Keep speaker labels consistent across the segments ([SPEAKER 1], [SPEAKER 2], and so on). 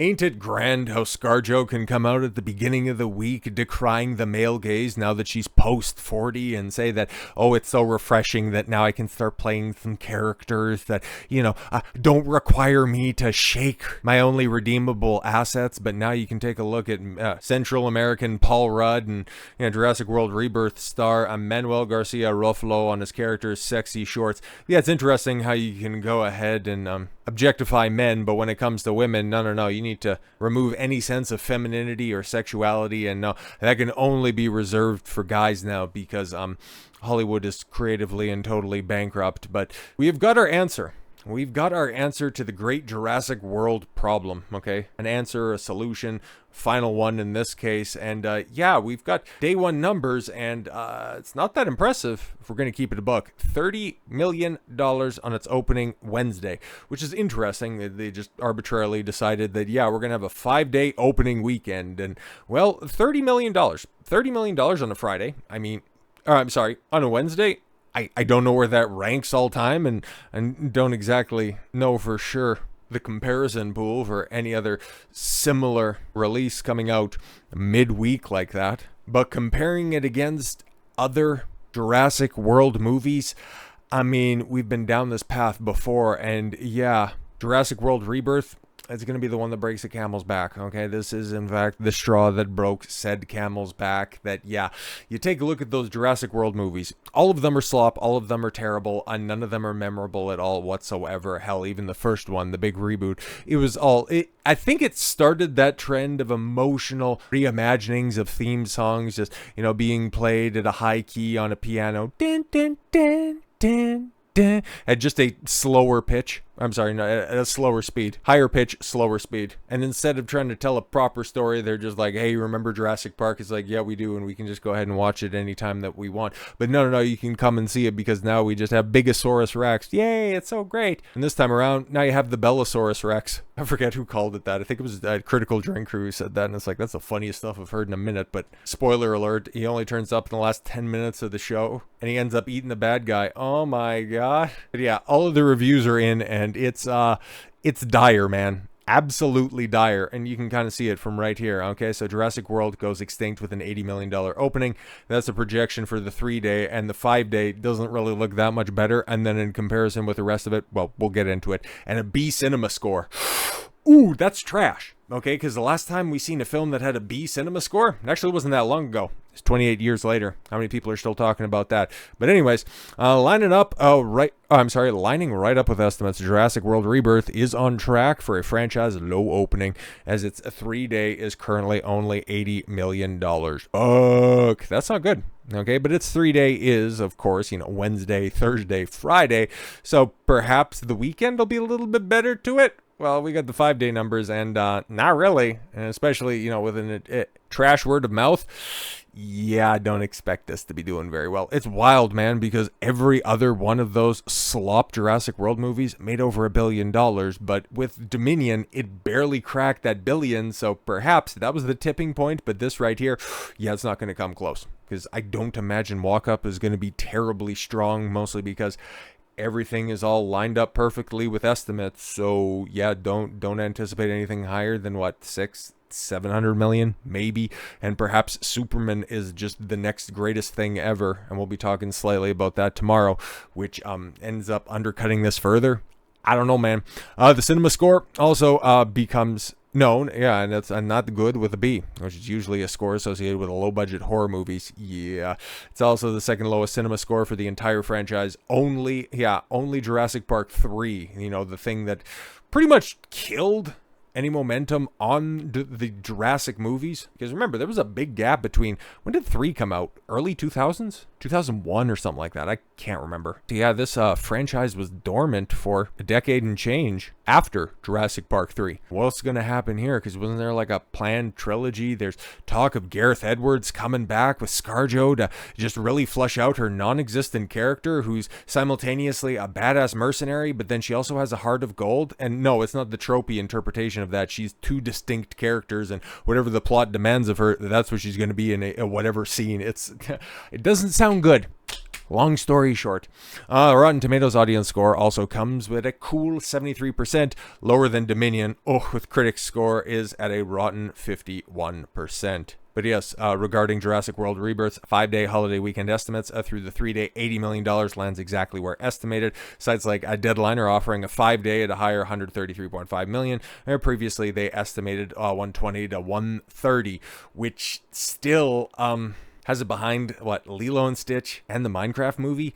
[SPEAKER 1] Ain't it grand how ScarJo can come out at the beginning of the week decrying the male gaze now that she's post 40 and say that, oh, it's so refreshing that now I can start playing some characters that, don't require me to shake my only redeemable assets. But now you can take a look at Central American Paul Rudd and Jurassic World Rebirth star Manuel Garcia Ruffalo on his character's sexy shorts. Yeah, it's interesting how you can go ahead and objectify men, but when it comes to women, no, you need to remove any sense of femininity or sexuality, and no, that can only be reserved for guys now because Hollywood is creatively and totally bankrupt. But we've got our answer. We've got our answer to the great Jurassic World problem, okay? An answer, a solution, final one in this case. And we've got day one numbers, and it's not that impressive if we're going to keep it a buck. $30 million on its opening Wednesday, which is interesting. They just arbitrarily decided that, we're going to have a 5-day opening weekend. And, well, $30 million. $30 million on a Friday. On a Wednesday. I don't know where that ranks all time, and don't exactly know for sure the comparison pool for any other similar release coming out midweek like that. But comparing it against other Jurassic World movies, we've been down this path before, and Jurassic World Rebirth, it's going to be the one that breaks the camel's back, okay? This is, in fact, the straw that broke said camel's back. That, you take a look at those Jurassic World movies. All of them are slop. All of them are terrible. And none of them are memorable at all whatsoever. Hell, even the first one, the big reboot, it was all... I think it started that trend of emotional reimaginings of theme songs just, being played at a high key on a piano. Din, din, din, din. At just a slower pitch. At a slower speed. Higher pitch, slower speed. And instead of trying to tell a proper story, they're just like, hey, remember Jurassic Park? It's like, yeah, we do, and we can just go ahead and watch it anytime that we want. But no, you can come and see it because now we just have Bigosaurus Rex. Yay, it's so great. And this time around, now you have the Bellosaurus Rex. I forget who called it that. I think it was Critical Drink Crew who said that, and it's like, that's the funniest stuff I've heard in a minute. But spoiler alert, he only turns up in the last 10 minutes of the show, and he ends up eating the bad guy. Oh my god. But all of the reviews are in, and it's dire, man. Absolutely dire, and you can kind of see it from right here. Okay, so Jurassic World goes extinct with an $80 million opening. That's a projection for the 3-day, and the 5-day doesn't really look that much better. And then in comparison with the rest of it, well, we'll get into it. And a B cinema score. Ooh, that's trash. Okay, because the last time we seen a film that had a B cinema score, it actually wasn't that long ago. It's 28 years later. How many people are still talking about that? But anyways, lining right up with estimates, Jurassic World Rebirth is on track for a franchise low opening, as its 3-day is currently only $80 million. That's not good. Okay, but its 3-day is, of course, Wednesday, Thursday, Friday. So perhaps the weekend will be a little bit better to it. Well, we got the 5-day numbers, and not really, and especially, with a trash word of mouth. I don't expect this to be doing very well. It's wild, man, because every other one of those slop Jurassic World movies made over $1 billion, but with Dominion, it barely cracked that billion, so perhaps that was the tipping point, but this right here, it's not going to come close, because I don't imagine Walk Up is going to be terribly strong, mostly because everything is all lined up perfectly with estimates. So don't anticipate anything higher than what, 700 million maybe, and perhaps Superman is just the next greatest thing ever, and we'll be talking slightly about that tomorrow, which ends up undercutting this further. I don't know, man. The cinema score also becomes known, and it's not good with a B, which is usually a score associated with low budget horror movies. It's also the second lowest cinema score for the entire franchise. Only Jurassic Park 3, the thing that pretty much killed any momentum on the Jurassic movies. Because remember, there was a big gap between, when did 3 come out? Early 2000s? 2001 or something like that. I can't remember. This franchise was dormant for a decade and change after Jurassic Park 3. What's going to happen here? Because wasn't there like a planned trilogy? There's talk of Gareth Edwards coming back with ScarJo to just really flesh out her non-existent character, who's simultaneously a badass mercenary, but then she also has a heart of gold. And no, it's not the tropey interpretation of that. She's two distinct characters, and whatever the plot demands of her, that's what she's going to be in a whatever scene. It doesn't sound good. Long story short, Rotten Tomatoes audience score also comes with a cool 73%, lower than Dominion, with critics score is at a rotten 51%. But yes, regarding Jurassic World Rebirth, 5-day holiday weekend estimates through the 3-day $80 million lands exactly where estimated. Sites like Deadline are offering a 5-day at a higher $133.5 million. Previously, they estimated 120 to 130, which still has it behind Lilo and Stitch and the Minecraft movie.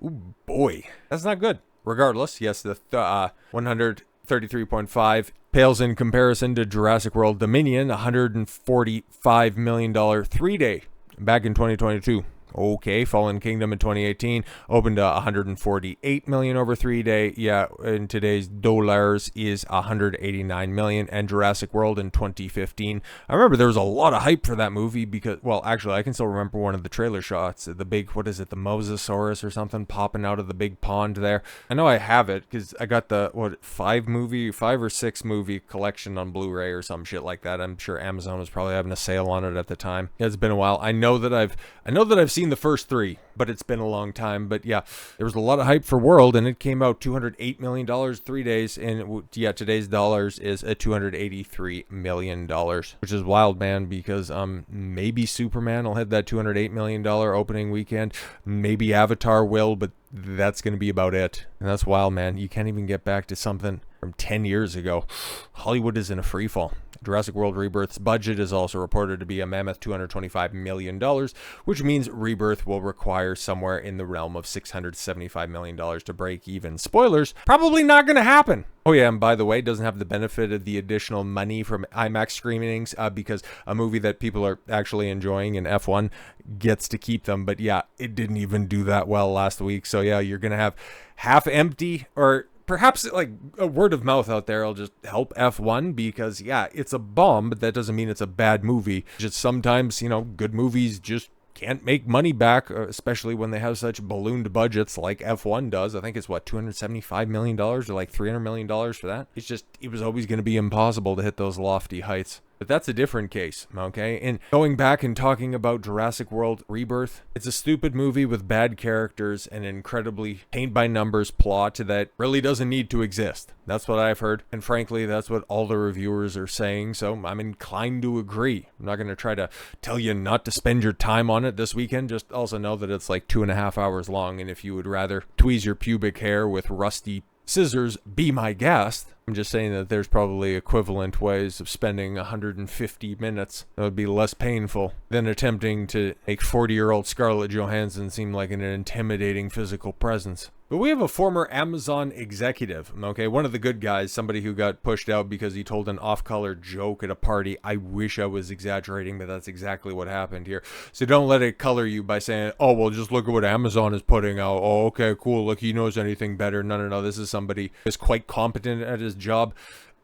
[SPEAKER 1] Ooh, boy, that's not good. Regardless, yes, the 133.5 pales in comparison to Jurassic World Dominion, $145 million 3-day back in 2022. Okay, Fallen Kingdom in 2018 opened to 148 million over 3-day. Yeah, in today's dollars is 189 million. And Jurassic World in 2015. I remember there was a lot of hype for that movie because, well, actually, I can still remember one of the trailer shots. The big, what is it, the Mosasaurus or something popping out of the big pond there. I know I have it because I got the 5 or 6 movie collection on Blu-ray or some shit like that. I'm sure Amazon was probably having a sale on it at the time. Yeah, it's been a while. I know that I've seen the first 3, but it's been a long time. But yeah, there was a lot of hype for World, and it came out $208 million 3 days, and yeah, today's dollars is at $283 million, which is wild, man, because maybe Superman will hit that $208 million opening weekend, maybe Avatar will, but that's going to be about it. And that's wild, man. You can't even get back to something from 10 years ago. Hollywood is in a free fall. Jurassic World Rebirth's budget is also reported to be a mammoth $225 million, which means Rebirth will require somewhere in the realm of $675 million to break even. Spoilers, probably not going to happen. Oh yeah, and by the way, it doesn't have the benefit of the additional money from IMAX screenings because a movie that people are actually enjoying in F1 gets to keep them. But yeah, it didn't even do that well last week. So yeah, you're going to have half empty, or perhaps like a word of mouth out there will just help F1 because, yeah, it's a bomb, but that doesn't mean it's a bad movie. Just sometimes, good movies just can't make money back, especially when they have such ballooned budgets like F1 does. I think it's $275 million or like $300 million for that. It was always going to be impossible to hit those lofty heights. But that's a different case, okay? And going back and talking about Jurassic World Rebirth, it's a stupid movie with bad characters and an incredibly paint-by-numbers plot that really doesn't need to exist. That's what I've heard, and frankly, that's what all the reviewers are saying, so I'm inclined to agree. I'm not going to try to tell you not to spend your time on it this weekend, just also know that it's like 2.5 hours long, and if you would rather tweeze your pubic hair with rusty scissors, be my guest. I'm just saying that there's probably equivalent ways of spending 150 minutes that would be less painful than attempting to make 40-year-old Scarlett Johansson seem like an intimidating physical presence. But we have a former Amazon executive, okay, one of the good guys, somebody who got pushed out because he told an off-color joke at a party. I wish I was exaggerating, but that's exactly what happened here. So don't let it color you by saying, oh, well, just look at what Amazon is putting out. Oh, okay, cool, look, he knows anything better. No, this is somebody who's quite competent at his job,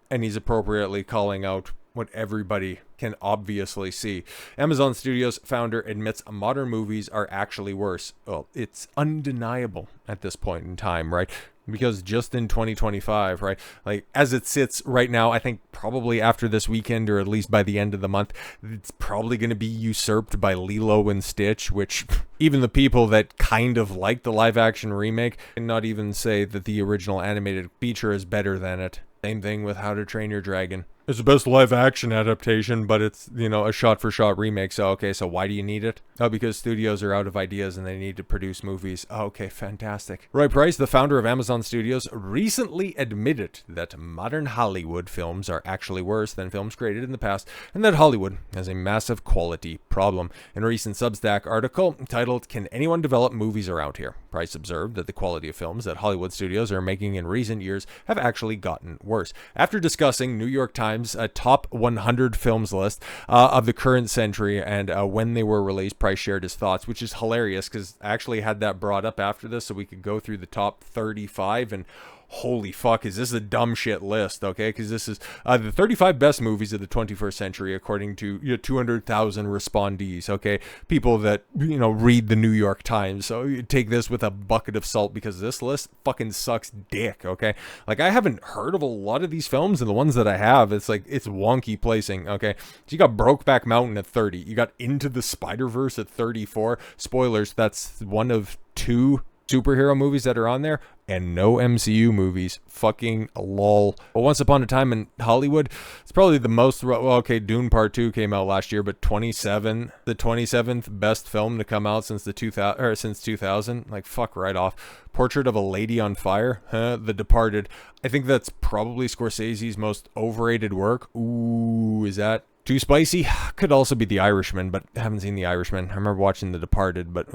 [SPEAKER 1] and he's appropriately calling out what everybody can obviously see. Amazon Studios founder admits modern movies are actually worse. Well, it's undeniable at this point in time, right? Because just in 2025, right, like as it sits right now, I think probably after this weekend, or at least by the end of the month, it's probably going to be usurped by Lilo and Stitch, which even the people that kind of like the live action remake cannot even say that the original animated feature is better than it. Same thing with How to Train Your Dragon. It's the best live action adaptation, but it's, a shot for shot remake. So, okay, so why do you need it? Oh, because studios are out of ideas and they need to produce movies. Oh, okay, fantastic. Roy Price, the founder of Amazon Studios, recently admitted that modern Hollywood films are actually worse than films created in the past, and that Hollywood has a massive quality problem. In a recent Substack article titled, "Can Anyone Develop Movies Around Here?" Price observed that the quality of films that Hollywood studios are making in recent years have actually gotten worse. After discussing New York Times a top 100 films list of the current century and when they were released, Price shared his thoughts, which is hilarious because I actually had that brought up after this so we could go through the top 35, and holy fuck, is this a dumb shit list, okay? Because this is the 35 best movies of the 21st century, according to 200,000 respondees, okay? People that, read the New York Times. So you take this with a bucket of salt, because this list fucking sucks dick, okay? Like, I haven't heard of a lot of these films, and the ones that I have, it's like, it's wonky placing, okay? So you got Brokeback Mountain at 30. You got Into the Spider-Verse at 34. Spoilers, that's one of 2 superhero movies that are on there, and no MCU movies. Fucking lol. But Once Upon a Time in Hollywood, it's probably the most, well, okay, Dune Part 2 came out last year, but the 27th best film to come out since since 2000. Like, fuck right off. Portrait of a Lady on Fire, The Departed. I think that's probably Scorsese's most overrated work. Ooh, is that too spicy? Could also be The Irishman, but I haven't seen The Irishman. I remember watching The Departed, but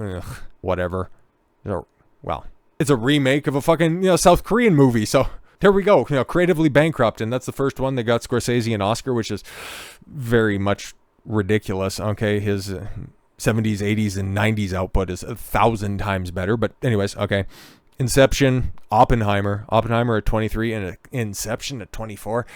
[SPEAKER 1] whatever. Well, it's a remake of a fucking, South Korean movie, so there we go. Creatively bankrupt, and that's the first one that got Scorsese an Oscar, which is very much ridiculous, okay? His 70s, 80s, and 90s output is 1,000 times better, but anyways, okay. Inception, Oppenheimer at 23, and Inception at 24.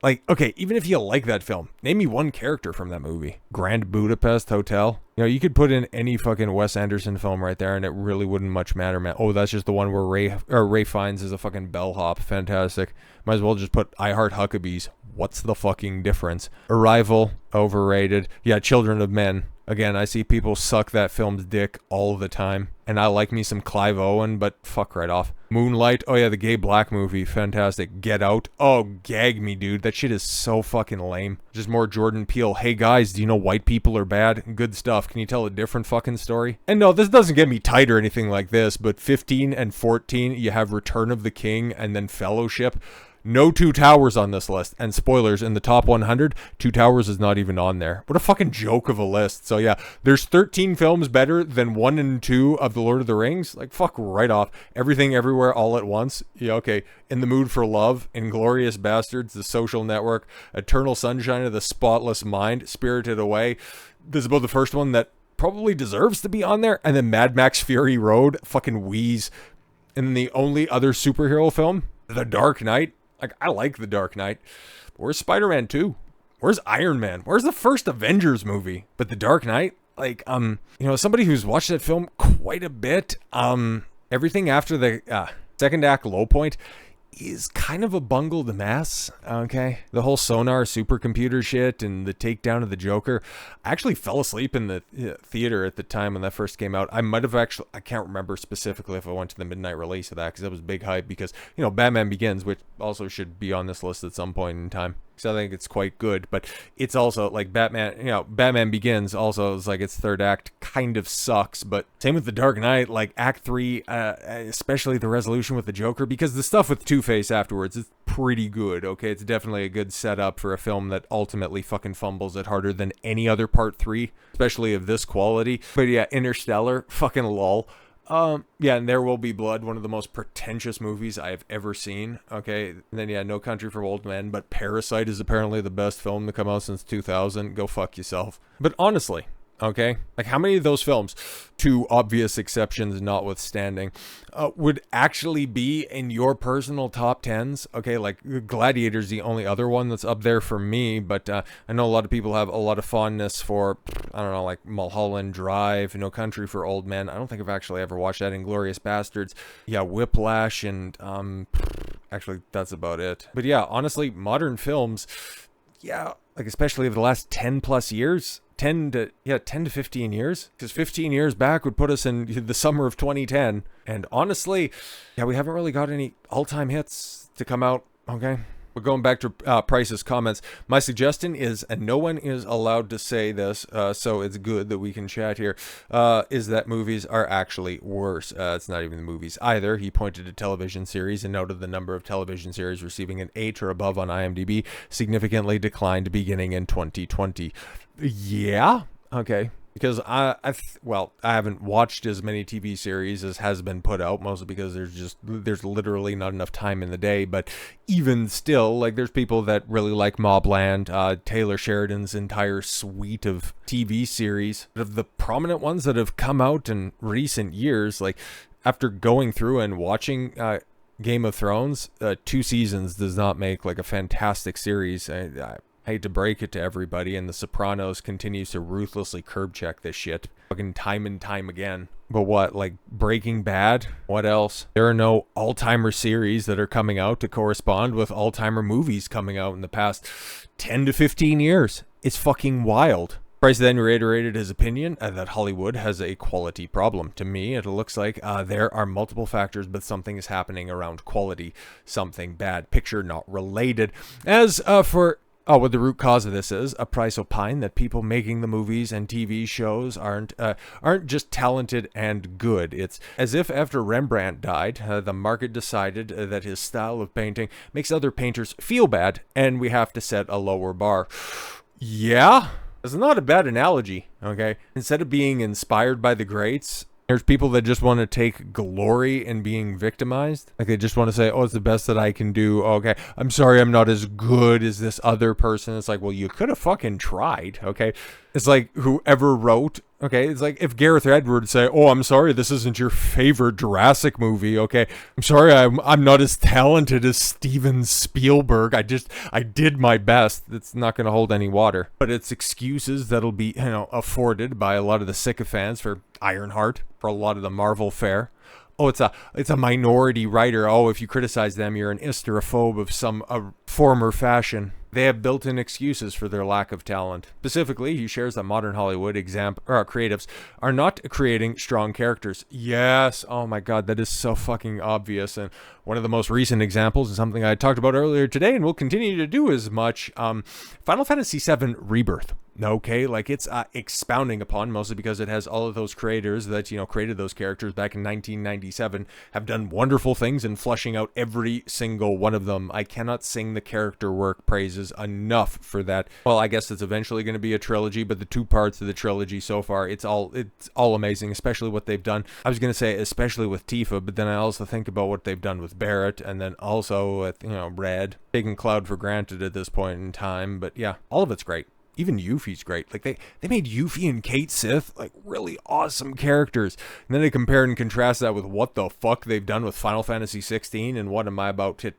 [SPEAKER 1] Okay, even if you like that film, name me one character from that movie. Grand Budapest Hotel. You could put in any fucking Wes Anderson film right there, and it really wouldn't much matter, man. Oh, that's just the one where Ray Fiennes is a fucking bellhop. Fantastic. Might as well just put I Heart Huckabees. What's the fucking difference? Arrival, overrated. Yeah, Children of Men. Again, I see people suck that film's dick all the time. And I like me some Clive Owen, but fuck right off. Moonlight. Oh yeah, the gay black movie. Fantastic. Get Out. Oh, gag me, dude. That shit is so fucking lame. Just more Jordan Peele. Hey guys, do you know white people are bad? Good stuff. Can you tell a different fucking story? And no, this doesn't get me tight or anything like this, but 15 and 14, you have Return of the King and then Fellowship. No Two Towers on this list. And spoilers, in the top 100, Two Towers is not even on there. What a fucking joke of a list. So yeah, there's 13 films better than 1 and 2 of The Lord of the Rings. Like, fuck right off. Everything Everywhere All at Once. Yeah, okay. In the Mood for Love, Inglourious Bastards, The Social Network, Eternal Sunshine of the Spotless Mind, Spirited Away. This is about the first one that probably deserves to be on there. And then Mad Max Fury Road, fucking wheeze. And then the only other superhero film, The Dark Knight. Like, I like The Dark Knight. Where's Spider-Man 2? Where's Iron Man? Where's the first Avengers movie? But The Dark Knight, like, somebody who's watched that film quite a bit, everything after the second act low point is kind of a bungled mess, okay? The whole sonar supercomputer shit and the takedown of the Joker. I actually fell asleep in the theater at the time when that first came out. I might have actually, I can't remember specifically if I went to the midnight release of that, because that was big hype, because, Batman Begins, which also should be on this list at some point in time. So I think it's quite good, but it's also like Batman Begins also is like its third act kind of sucks, but same with The Dark Knight, like Act 3, especially the resolution with the Joker, because the stuff with Two-Face afterwards is pretty good, okay? It's definitely a good setup for a film that ultimately fucking fumbles it harder than any other Part 3, especially of this quality. But yeah, Interstellar, fucking lol. Yeah, and There Will Be Blood, one of the most pretentious movies I have ever seen, okay? And then, yeah, No Country for Old Men, but Parasite is apparently the best film to come out since 2000. Go fuck yourself. But honestly, okay, like, how many of those films, 2 obvious exceptions notwithstanding, would actually be in your personal top 10s? Okay, like, Gladiator's the only other one that's up there for me, but I know a lot of people have a lot of fondness for, I don't know, like Mulholland Drive, No Country for Old Men. I don't think I've actually ever watched that. Inglourious Bastards, yeah, Whiplash, and actually that's about it. But yeah, honestly, modern films, yeah, like especially over the last 10 plus years, 10 to 15 years, because 15 years back would put us in the summer of 2010. And honestly, yeah, we haven't really got any all-time hits to come out, okay? But going back to Price's comments, my suggestion is, and no one is allowed to say this, so it's good that we can chat here, is that movies are actually worse. It's not even the movies either. He pointed to television series and noted the number of television series receiving an 8 or above on IMDb significantly declined beginning in 2020. Yeah? Okay. Because I haven't watched as many TV series as has been put out, mostly because there's literally not enough time in the day. But even still, like, there's people that really like Mobland, Taylor Sheridan's entire suite of TV series. Of the prominent ones that have come out in recent years, like, after going through and watching Game of Thrones, 2 seasons does not make like a fantastic series. I hate to break it to everybody, and The Sopranos continues to ruthlessly curb check this shit fucking time and time again. But what, like Breaking Bad? What else? There are no all-timer series that are coming out to correspond with all-timer movies coming out in the past 10 to 15 years. It's fucking wild. Price then reiterated his opinion that Hollywood has a quality problem. To me, it looks like there are multiple factors, but something is happening around quality. Something bad picture, not related. As for what the root cause of this is, Price opined that people making the movies and TV shows aren't just talented and good. It's as if after Rembrandt died, the market decided that his style of painting makes other painters feel bad, and we have to set a lower bar. Yeah, it's not a bad analogy, okay? Instead of being inspired by the greats, there's people that just want to take glory in being victimized. Like they just want to say, oh, it's the best that I can do. Okay, I'm sorry I'm not as good as this other person. It's like, well, you could have fucking tried, okay? It's like whoever wrote, okay? It's like if Gareth Edwards say, oh, I'm sorry this isn't your favorite Jurassic movie, okay? I'm sorry I'm not as talented as Steven Spielberg. I did my best. It's not going to hold any water. But it's excuses that'll be, afforded by a lot of the sycophants for Ironheart, for a lot of the Marvel fare. Oh, it's a minority writer. Oh, if you criticize them, you're an hysterophobe of some former fashion. They have built-in excuses for their lack of talent. Specifically, he shares that modern Hollywood creatives are not creating strong characters. Yes, oh my god, that is so fucking obvious. And one of the most recent examples is something I talked about earlier today and will continue to do as much. Final Fantasy VII Rebirth. Okay, like it's expounding upon, mostly because it has all of those creators that, created those characters back in 1997, have done wonderful things in fleshing out every single one of them. I cannot sing the character work praises enough for that. Well, I guess it's eventually going to be a trilogy, but the 2 parts of the trilogy so far, it's all amazing, especially what they've done. I was going to say especially with Tifa, but then I also think about what they've done with Barrett, and then also with, Red, taking Cloud for granted at this point in time. But yeah, all of it's great. Even Yuffie's great. Like they made Yuffie and Kate Sith like really awesome characters. And then they compare and contrast that with what the fuck they've done with Final Fantasy 16, and what am I about to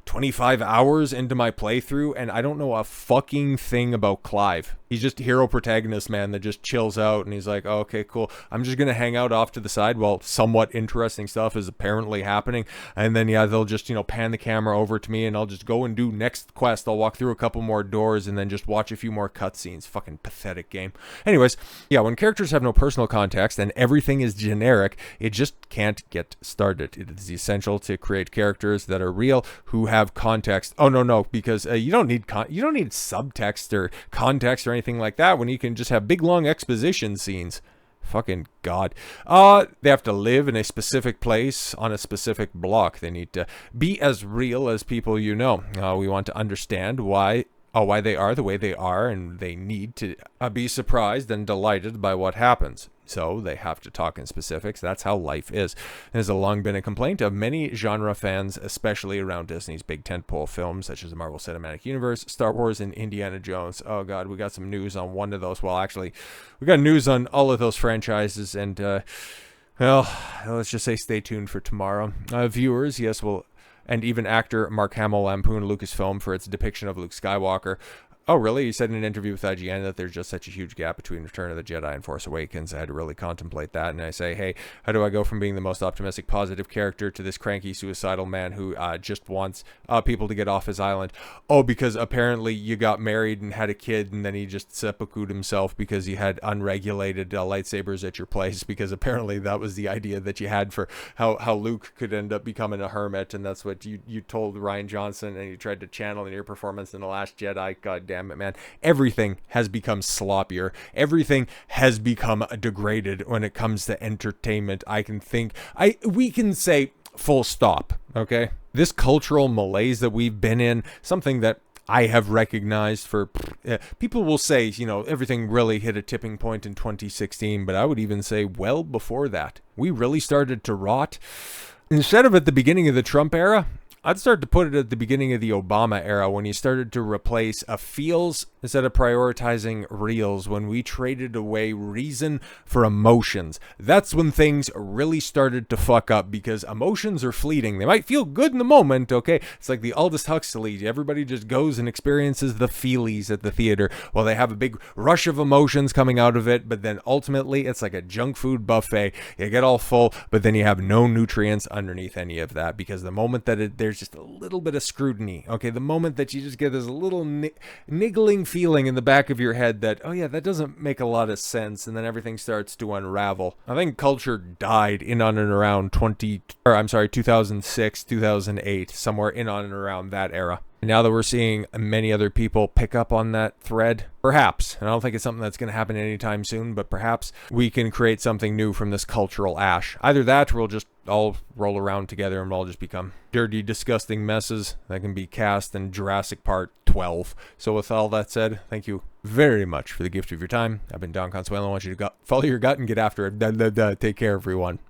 [SPEAKER 1] 25 hours into my playthrough, and I don't know a fucking thing about Clive. He's just a hero protagonist, man, that just chills out, and he's like, oh, okay, cool. I'm just gonna hang out off to the side while somewhat interesting stuff is apparently happening. And then, yeah, they'll just, pan the camera over to me, and I'll just go and do next quest. I'll walk through a couple more doors, and then just watch a few more cutscenes. Fucking pathetic game. Anyways, yeah, when characters have no personal context and everything is generic, it just can't get started. It is essential to create characters that are real, who have context. Oh no, because you don't need subtext or context or anything like that when you can just have big long exposition scenes. Fucking god. They have to live in a specific place on a specific block. They need to be as real as people we want to understand why they are the way they are, and they need to be surprised and delighted by what happens. So they have to talk in specifics. That's how life is. It has long been a complaint of many genre fans, especially around Disney's big tentpole films, such as the Marvel Cinematic Universe, Star Wars, and Indiana Jones. Oh god, we got some news on one of those. Well, actually, we got news on all of those franchises, and let's just say stay tuned for tomorrow. Viewers, yes, and even actor Mark Hamill lampooned Lucasfilm for its depiction of Luke Skywalker. Oh, really? He said in an interview with IGN that there's just such a huge gap between Return of the Jedi and Force Awakens. I had to really contemplate that. And I say, hey, how do I go from being the most optimistic, positive character to this cranky, suicidal man who just wants people to get off his island? Oh, because apparently you got married and had a kid, and then he just seppuku'd himself because you had unregulated lightsabers at your place, because apparently that was the idea that you had for how Luke could end up becoming a hermit. And that's what you told Rian Johnson, and you tried to channel in your performance in The Last Jedi. God damn it, man. Everything has become sloppier. Everything has become degraded when it comes to entertainment. We can say full stop, okay? This cultural malaise that we've been in, something that I have recognized for people will say, everything really hit a tipping point in 2016, but I would even say well before that. We really started to rot. Instead of at the beginning of the Trump era, I'd start to put it at the beginning of the Obama era when you started to replace a feels instead of prioritizing reals, when we traded away reason for emotions. That's when things really started to fuck up, because emotions are fleeting. They might feel good in the moment, okay? It's like the Aldous Huxley. Everybody just goes and experiences the feelies at the theater. Well, they have a big rush of emotions coming out of it, but then ultimately it's like a junk food buffet. You get all full, but then you have no nutrients underneath any of that, because the moment that there's just a little bit of scrutiny, okay, the moment that you just get this little niggling feeling in the back of your head that, oh yeah, that doesn't make a lot of sense, and then everything starts to unravel. I think culture died in on and around 2006, 2008, somewhere in on and around that era. And now that we're seeing many other people pick up on that thread, perhaps, and I don't think it's something that's going to happen anytime soon, but perhaps we can create something new from this cultural ash. Either that, or we'll just all roll around together and we'll all just become dirty, disgusting messes that can be cast in Jurassic Part 12. So with all that said, thank you very much for the gift of your time. I've been Don Consuelo. I want you to follow your gut and get after it. Take care, everyone.